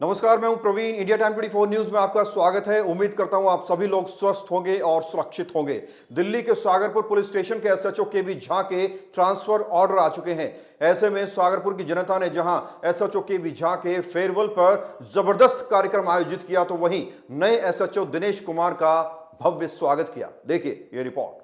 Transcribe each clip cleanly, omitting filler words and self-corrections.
नमस्कार, मैं हूं प्रवीण। इंडिया टाइम 24 न्यूज में आपका स्वागत है। उम्मीद करता हूं आप सभी लोग स्वस्थ होंगे और सुरक्षित होंगे। दिल्ली के सागरपुर पुलिस स्टेशन के एसएचओ केबी झा के ट्रांसफर ऑर्डर आ चुके हैं। ऐसे में सागरपुर की जनता ने जहां एसएचओ केबी झा के फेयरवेल पर जबरदस्त कार्यक्रम आयोजित किया, तो वहीं नए एसएचओ दिनेश कुमार का भव्य स्वागत किया। देखिए ये रिपोर्ट।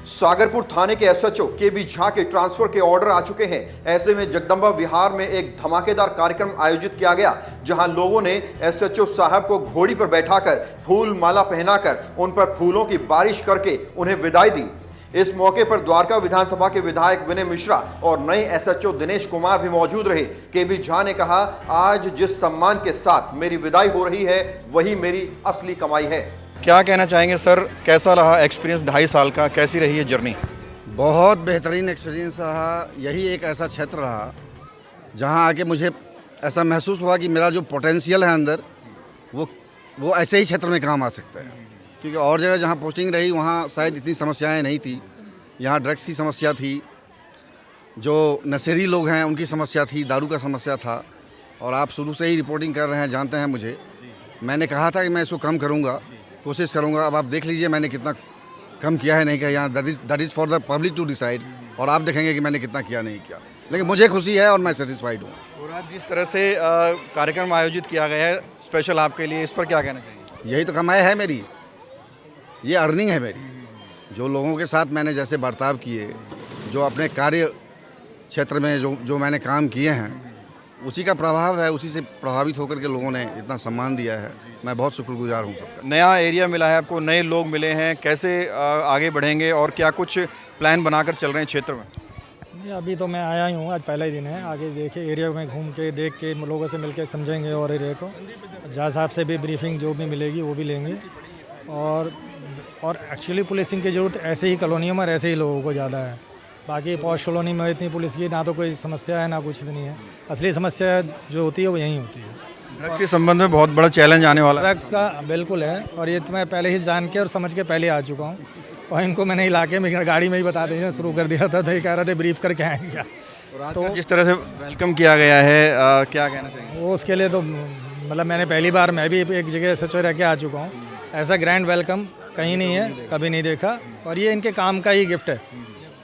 सागरपुर थाने के एसएचओ केबी झा के ट्रांसफर के ऑर्डर आ चुके हैं। ऐसे में जगदंबा विहार में एक धमाकेदार कार्यक्रम आयोजित किया गया, जहां लोगों ने एसएचओ साहब को घोड़ी पर बैठाकर फूल माला पहनाकर उन पर फूलों की बारिश करके उन्हें विदाई दी। इस मौके पर द्वारका विधानसभा के विधायक विनय मिश्रा और नए एसएचओ दिनेश कुमार भी मौजूद रहे। केबी झा ने कहा, आज जिस सम्मान के साथ मेरी विदाई हो रही है वही मेरी असली कमाई है। क्या कहना चाहेंगे सर, कैसा रहा एक्सपीरियंस 2.5 साल का, कैसी रही है जर्नी? बहुत बेहतरीन एक्सपीरियंस रहा। यही एक ऐसा क्षेत्र रहा जहां आके मुझे ऐसा महसूस हुआ कि मेरा जो पोटेंशियल है अंदर वो ऐसे ही क्षेत्र में काम आ सकता है। क्योंकि और जगह जहां पोस्टिंग रही वहां शायद इतनी समस्याएं नहीं थी। यहाँ ड्रग्स की समस्या थी, जो नशेड़ी लोग हैं उनकी समस्या थी, दारू का समस्या था। और आप शुरू से ही रिपोर्टिंग कर रहे हैं, जानते हैं मुझे। मैंने कहा था कि मैं इसको कम करूँगा, कोशिश करूंगा। अब आप देख लीजिए मैंने कितना कम किया है, नहीं किया। यहाँ that is for the public to decide. और आप देखेंगे कि मैंने कितना किया, नहीं किया। लेकिन मुझे खुशी है और मैं सेटिस्फाइड हूँ। और आज जिस तरह से कार्यक्रम आयोजित किया गया है स्पेशल आपके लिए, इस पर क्या कहना चाहिए? यही तो कमाई है मेरी, ये अर्निंग है मेरी। जो लोगों के साथ मैंने जैसे बर्ताव किए, जो अपने कार्य क्षेत्र में जो मैंने काम किए हैं, उसी का प्रभाव है। उसी से प्रभावित होकर के लोगों ने इतना सम्मान दिया है। मैं बहुत शुक्रगुजार हूँ सबका। नया एरिया मिला है आपको, नए लोग मिले हैं, कैसे आगे बढ़ेंगे और क्या कुछ प्लान बनाकर चल रहे हैं क्षेत्र में? नहीं, अभी तो मैं आया ही हूँ, आज पहला ही दिन है। आगे देखे एरिया में घूम के देख के लोगों से मिलके समझेंगे और एरिया को। जहाँ साहब से भी ब्रीफिंग जो भी मिलेगी वो भी लेंगे। और एक्चुअली पुलिसिंग की ज़रूरत ऐसे ही कॉलोनियों में ऐसे ही लोगों को ज़्यादा है। बाकी पॉश कॉलोनी में इतनी पुलिस की ना तो कोई समस्या है ना कुछ इतनी है। असली समस्या जो होती है वो यहीं होती है। ड्रग्स के संबंध में बहुत बड़ा चैलेंज आने वाला है। ड्रग्स का बिल्कुल है, और ये तो मैं पहले ही जान के और समझ के पहले आ चुका हूँ। और इनको मैंने इलाके में गाड़ी में ही बता देना शुरू कर दिया था, तो ये कह रहे थे ब्रीफ करके आएंगे क्या। तो जिस तरह से वेलकम किया गया है, क्या कहना चाहिए? वो उसके लिए तो मतलब मैंने पहली बार मैं भी एक जगह सचो रह के आ चुका हूँ। ऐसा ग्रैंड वेलकम कहीं नहीं है, कभी नहीं देखा। और ये इनके काम का ही गिफ्ट है,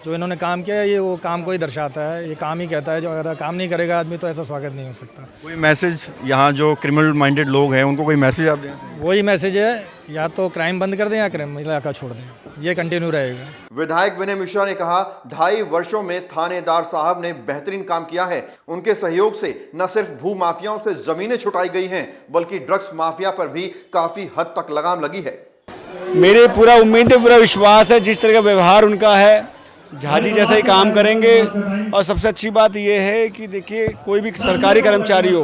जो इन्होंने काम किया है। ये वो काम को ही दर्शाता है, ये काम ही कहता है। जो अगर काम नहीं करेगा आदमी तो ऐसा स्वागत नहीं हो सकता। कोई मैसेज यहाँ जो क्रिमिनल माइंडेड लोग हैं उनको कोई मैसेज आप दें? वही मैसेज है, या तो क्राइम बंद कर दें या क्राइम इलाका छोड़ दें, ये कंटिन्यू रहेगा। विधायक विनय मिश्रा ने कहा, 2.5 वर्षों में थानेदार साहब ने बेहतरीन काम किया है। उनके सहयोग से न सिर्फ भू माफियाओं से जमीनें छुटाई गई हैं, बल्कि ड्रग्स माफिया पर भी काफी हद तक लगाम लगी है। मेरे पूरा उम्मीद है, पूरा विश्वास है, जिस तरह का व्यवहार उनका है झा जी जैसे ही काम करेंगे। और सबसे अच्छी बात यह है कि देखिए, कोई भी सरकारी कर्मचारी हो,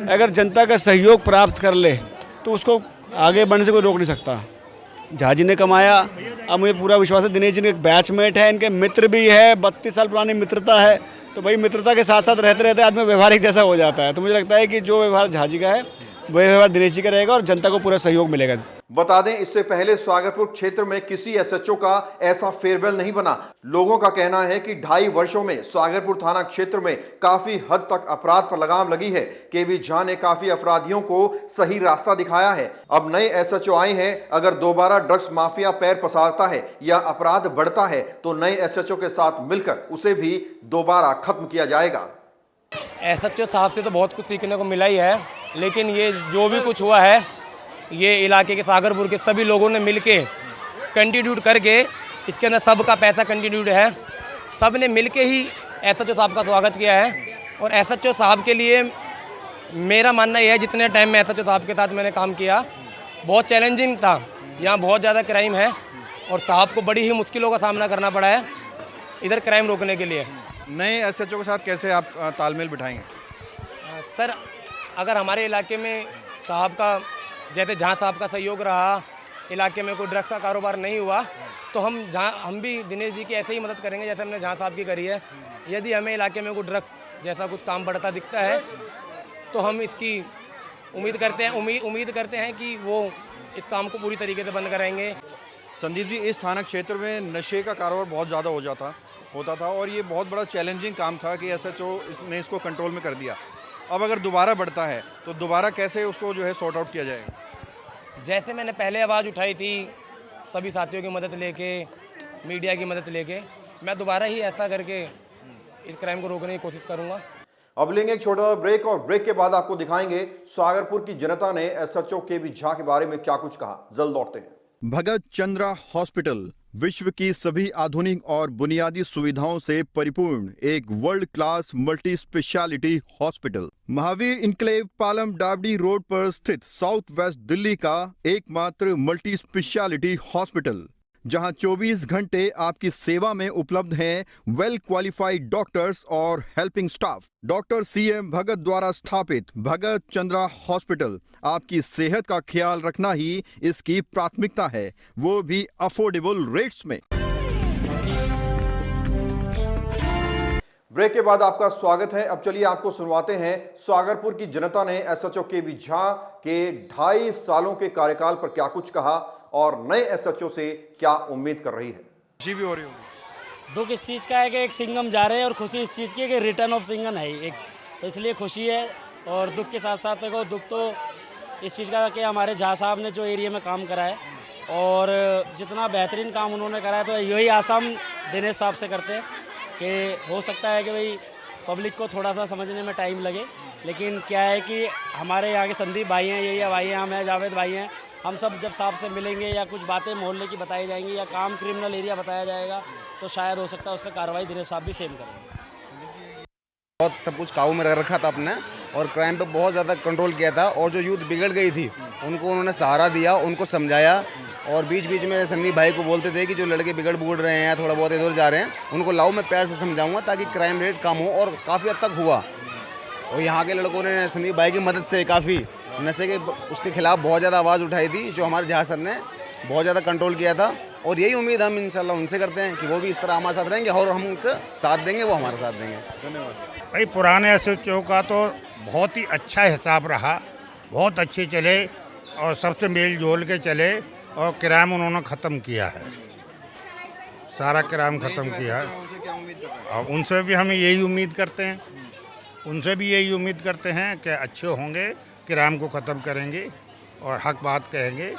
अगर जनता का सहयोग प्राप्त कर ले तो उसको आगे बढ़ने से कोई रोक नहीं सकता। झा जी ने कमाया, अब मुझे पूरा विश्वास है। दिनेश जी ने एक बैचमेट है, इनके मित्र भी है, 32 साल पुरानी मित्रता है। तो भाई मित्रता के साथ साथ रहते रहते आदमी व्यवहारिक जैसा हो जाता है। तो मुझे लगता है कि जो व्यवहार झा जी का है वही व्यवहार दिनेश जी का रहेगा और जनता को पूरा सहयोग मिलेगा। बता दें, इससे पहले सागरपुर क्षेत्र में किसी एसएचओ का ऐसा फेयरवेल नहीं बना। लोगों का कहना है कि 2.5 वर्षों में सागरपुर थाना क्षेत्र में काफी हद तक अपराध पर लगाम लगी है। केबी झा ने काफी अपराधियों को सही रास्ता दिखाया है। अब नए एसएचओ आए हैं, अगर दोबारा ड्रग्स माफिया पैर पसारता है या अपराध बढ़ता है तो नए एसएचओ के साथ मिलकर उसे भी दोबारा खत्म किया जाएगा। एसएचओ साहब से तो बहुत कुछ सीखने को मिला ही है, लेकिन ये जो भी कुछ हुआ है ये इलाके के सागरपुर के सभी लोगों ने मिलके कंट्रीब्यूट करके, इसके अंदर सबका पैसा कंट्रीब्यूट है। सब ने मिलके ही एसएचओ साहब का स्वागत किया है। और एसएचओ साहब के लिए मेरा मानना यह है, जितने टाइम में एसएचओ साहब के साथ मैंने काम किया, बहुत चैलेंजिंग था। यहाँ बहुत ज़्यादा क्राइम है और साहब को बड़ी ही मुश्किलों का सामना करना पड़ा है इधर क्राइम रोकने के लिए। नए एसएचओ के साथ कैसे आप तालमेल बिठाएंगे? सर, अगर हमारे इलाके में साहब का, जैसे जहाँ साहब का सहयोग रहा, इलाके में कोई ड्रग्स का कारोबार नहीं हुआ, तो हम भी दिनेश जी की ऐसे ही मदद करेंगे जैसे हमने जहाँ साहब की करी है। यदि हमें इलाके में कोई ड्रग्स जैसा कुछ काम बढ़ता दिखता है तो हम इसकी उम्मीद करते हैं कि वो इस काम को पूरी तरीके से बंद कराएंगे। संदीप जी, इस थाना क्षेत्र में नशे का कारोबार बहुत ज़्यादा होता था और ये बहुत बड़ा चैलेंजिंग काम था कि एसएचओ ने इसको कंट्रोल में कर दिया। अब अगर दोबारा बढ़ता है तो दोबारा कैसे उसको जो है सॉर्ट आउट किया जाएगा? जैसे मैंने पहले आवाज़ उठाई थी सभी साथियों की मदद लेके, मीडिया की मदद लेके, मैं दोबारा ही ऐसा करके इस क्राइम को रोकने की कोशिश करूँगा। अब लेंगे एक छोटा ब्रेक और ब्रेक के बाद आपको दिखाएंगे सागरपुर की जनता ने एसएचओ केबी झा के बारे में क्या कुछ कहा। जल्द लौटते हैं। भगत चंद्रा हॉस्पिटल विश्व की सभी आधुनिक और बुनियादी सुविधाओं से परिपूर्ण एक world class multi speciality hospital Mahavir enclave Palam Dabri road पर स्थित साउथ वेस्ट दिल्ली का एकमात्र मल्टी स्पेशलिटी हॉस्पिटल, जहां 24 घंटे आपकी सेवा में उपलब्ध हैं वेल क्वालिफाइड डॉक्टर्स और हेल्पिंग स्टाफ। डॉक्टर सीएम भगत द्वारा स्थापित भगत चंद्रा हॉस्पिटल आपकी सेहत का ख्याल रखना ही इसकी प्राथमिकता है, वो भी अफोर्डेबल रेट्स में। ब्रेक के बाद आपका स्वागत है। अब चलिए आपको सुनवाते हैं सागरपुर की जनता ने एसएचओ केबी झा के 2.5 सालों के कार्यकाल पर क्या कुछ कहा और नए एसएचओ से क्या उम्मीद कर रही है। खुशी भी हो रही होगी। दुख इस चीज़ का है कि एक सिंघम जा रहे हैं और खुशी इस चीज़ की है कि रिटर्न ऑफ सिंघम है एक, तो इसलिए खुशी है। और दुख के साथ साथ देखो, दुख तो इस चीज़ का कि हमारे झा साहब ने जो एरिया में काम करा है और जितना बेहतरीन काम उन्होंने करा है, तो यही आशा हम दिनेश साहब से करते हैं कि हो सकता है कि भाई पब्लिक को थोड़ा सा समझने में टाइम लगे, लेकिन क्या है कि हमारे यहाँ के संदीप भाई हैं, यही भाई हैं, हम हैं, जावेद भाई हैं, हम सब जब साहब से मिलेंगे या कुछ बातें मोहल्ले की बताई जाएंगी या काम क्रिमिनल एरिया बताया जाएगा, तो शायद हो सकता है उस पर कार्रवाई दिनेश साहब भी सेम करेंगे। बहुत सब कुछ काबू में रखा था अपने और क्राइम पे बहुत ज़्यादा कंट्रोल किया था। और जो यूथ बिगड़ गई थी उनको उन्होंने सहारा दिया, उनको समझाया और बीच बीच में संदीप भाई को बोलते थे कि जो लड़के बिगड़ बुगड़ रहे हैं, थोड़ा बहुत इधर जा रहे हैं, उनको लाओ, मैं प्यार से समझाऊंगा ताकि क्राइम रेट कम हो। और काफ़ी हद तक हुआ। और यहाँ के लड़कों ने संदीप भाई की मदद से काफ़ी नशे के उसके खिलाफ बहुत ज़्यादा आवाज़ उठाई थी, जो हमारे झा सर ने बहुत ज़्यादा कंट्रोल किया था। और यही उम्मीद हम इंशाल्लाह उनसे करते हैं कि वो भी इस तरह हमारे साथ रहेंगे और हम उनका साथ देंगे, वो हमारा साथ देंगे। धन्यवाद भाई। पुराने एसएचओ का तो बहुत ही अच्छा हिसाब रहा, बहुत अच्छे चले और सबसे मेल जोल के चले और क्राइम उन्होंने ख़त्म किया है, सारा क्राइम ख़त्म किया है। और उनसे भी हम यही उम्मीद करते हैं, उनसे भी यही उम्मीद करते हैं कि अच्छे होंगे, क्राइम को ख़त्म करेंगे और हक बात कहेंगे।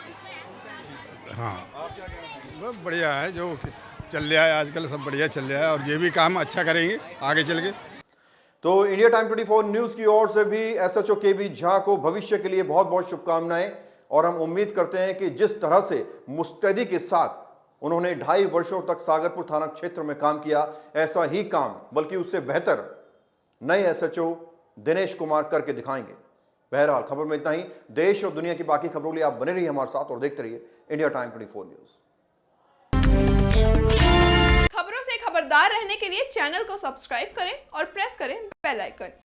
हाँ, बस बढ़िया है, जो चल रहा है आजकल सब बढ़िया चल रहा है और ये भी काम अच्छा करेंगे आगे चल के। तो इंडिया टाइम 24 न्यूज की ओर से भी एसएचओ केबी झा को भविष्य के लिए बहुत बहुत शुभकामनाएं और हम उम्मीद करते हैं कि जिस तरह से मुस्तैदी के साथ उन्होंने 2.5 वर्षों तक सागरपुर थाना क्षेत्र में काम किया, ऐसा ही काम बल्कि उससे बेहतर नए एसएचओ दिनेश कुमार करके दिखाएंगे। बहरहाल खबर में इतना ही। देश और दुनिया की बाकी खबरों के लिए आप बने रहिए हमारे साथ और देखते रहिए इंडिया टाइम 24 न्यूज। खबरों से खबरदार रहने के लिए चैनल को सब्सक्राइब करें और प्रेस करें बेल आइकन।